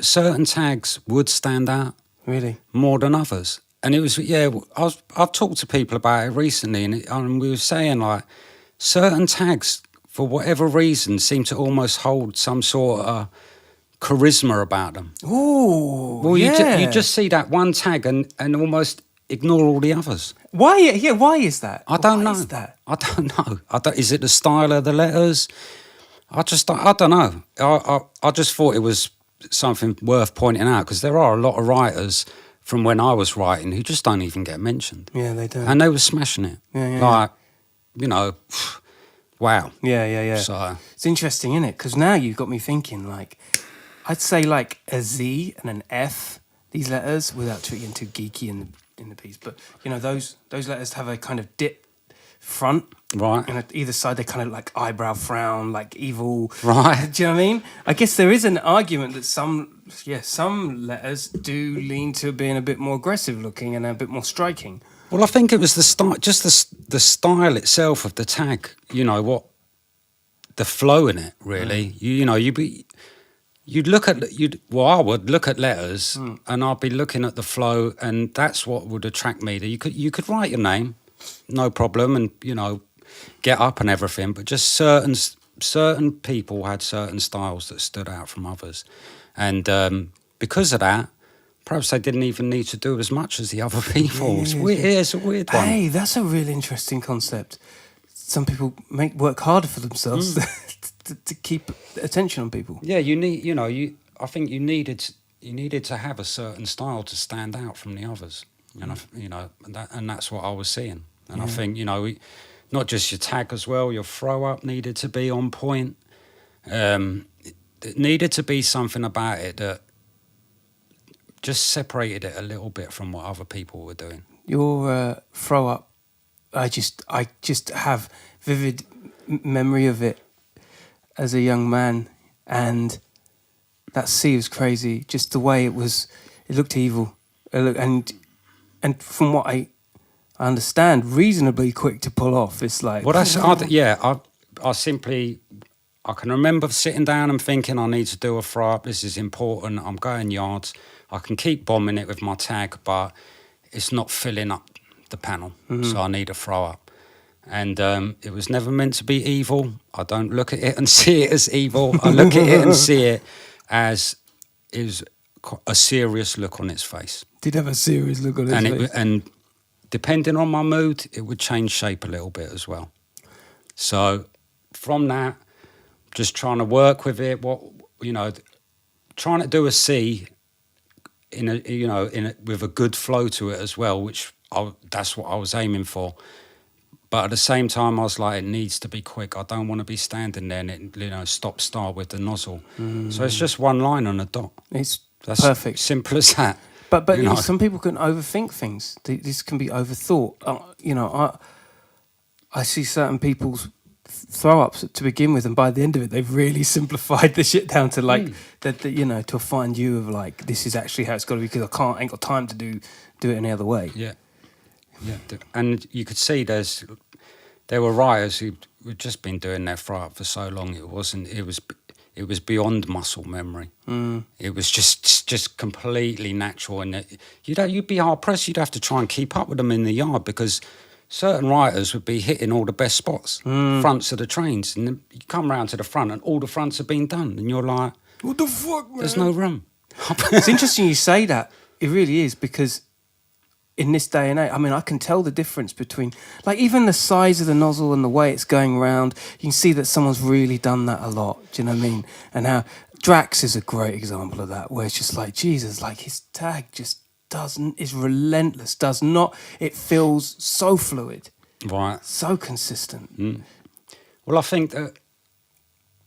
certain tags would stand out Really? more than others. And it was, I've talked to people about it recently, and we were saying, like, certain tags, for whatever reason, seem to almost hold some sort of charisma about them. Ooh, Well, yeah. you just see that one tag and almost ignore all the others. Why? Yeah, why is that? I don't know. Why is that? I don't know. Is it the style of the letters? I don't know. I just thought it was something worth pointing out, because there are a lot of writers from when I was writing who just don't even get mentioned. Yeah, they don't. And they were smashing it. Yeah. Like, you know, wow. Yeah. So It's interesting, isn't it? Because now you've got me thinking, like, I'd say like a Z and an F, these letters, without getting too geeky in the piece, but, you know, those letters have a kind of dip front. right. And at either side, they're kind of like eyebrow frown, like evil. Right. Do you know what I mean? I guess there is an argument that some letters do lean to being a bit more aggressive looking and a bit more striking. Well, I think it was the style, just the style itself of the tag. You know what, the flow in it, really. I would look at letters, and I'd be looking at the flow, and that's what would attract me. That you could write your name, no problem, and, you know, get up and everything, but just certain people had certain styles that stood out from others, and because of that, perhaps they didn't even need to do as much as the other people. It's weird. It's a weird one. Hey, that's a really interesting concept. Some people work harder for themselves to keep attention on people. Yeah, I think you needed to have a certain style to stand out from the others, and that's what I was seeing. And I think, not just your tag as well, your throw up needed to be on point. It needed to be something about it that just separated it a little bit from what other people were doing. Your throw up, I just have vivid memory of it as a young man, and that C was crazy. Just the way it looked evil, and from what I understand, reasonably quick to pull off. It's like, well, I can remember sitting down and thinking, I need to do a throw up. This is important. I'm going yards. I can keep bombing it with my tag, but it's not filling up the panel, so I need a throw up. And it was never meant to be evil. I don't look at it and see it as evil. I look at it and see it as a serious look on its face. Did have a serious look on its face. And depending on my mood, it would change shape a little bit as well. So from that, just trying to work with it, trying to do a C with a good flow to it as well, that's what I was aiming for. But at the same time, I was like, it needs to be quick. I don't want to be standing there and stop start with the nozzle. So it's just one line on a dot. That's perfect. Simple as that. But some people can overthink things. This can be overthought. I see certain people's throw-ups to begin with, and by the end of it, they've really simplified the shit down to to a fine view of like, this is actually how it's got to be, because I ain't got time to do it any other way. Yeah. And you could see there were writers who'd just been doing their throw-up for so long. It was beyond muscle memory. It was just completely natural, and you'd be hard pressed. You'd have to try and keep up with them in the yard, because certain writers would be hitting all the best spots, fronts of the trains, and then you come round to the front and all the fronts have been done, and you're like, what the fuck, man? There's no room. It's interesting you say that. It really is, because in this day and age, I mean, I can tell the difference between, like, even the size of the nozzle and the way it's going round. You can see that someone's really done that a lot. Do you know what I mean? And how Drax is a great example of that, where it's just like, Jesus, like, his tag just is relentless. It feels so fluid, right? So consistent. Well, I think that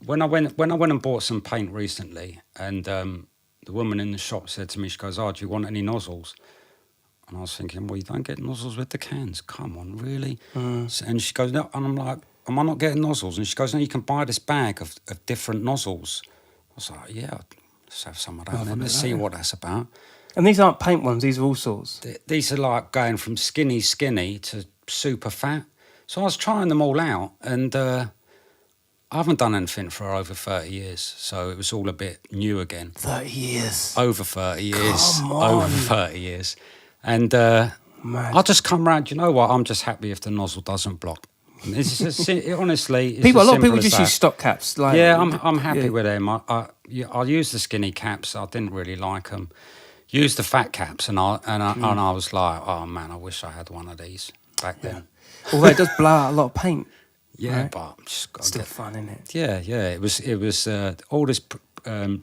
when I went and bought some paint recently, and the woman in the shop said to me, she goes, "Oh, do you want any nozzles?" And I was thinking, well, you don't get nozzles with the cans. Come on, really? And she goes, no. And I'm like, am I not getting nozzles? And she goes, no, you can buy this bag of different nozzles. I was like, yeah, let's have some of that. Then. Let's see what that's about. And these aren't paint ones. These are all sorts. These are like going from skinny to super fat. So I was trying them all out. And I haven't done anything for over 30 years, so it was all a bit new again. 30 years. Over 30 years. Come on. Over 30 years. And Mad. I'll just come round. You know what? I'm just happy if the nozzle doesn't block. It's honestly, it's A lot of simple people as just that. use stock caps. Like, Yeah, I'm happy yeah. with them. I used the skinny caps. I didn't really like them. Used the fat caps, and I was like, oh man, I wish I had one of these back then. Although it does blow out a lot of paint. Yeah, Right. but I'm just got Still fun, isn't it? Yeah. It was all this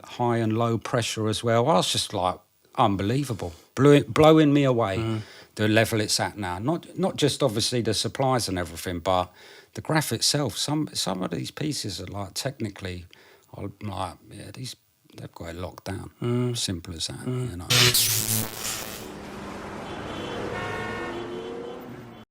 high and low pressure as well. I was just like unbelievable, blowing me away. The level it's at now, not just obviously the supplies and everything, but the graph itself. Some of these pieces are like technically, I'm like, yeah, they've got it locked down. Simple as that, you know.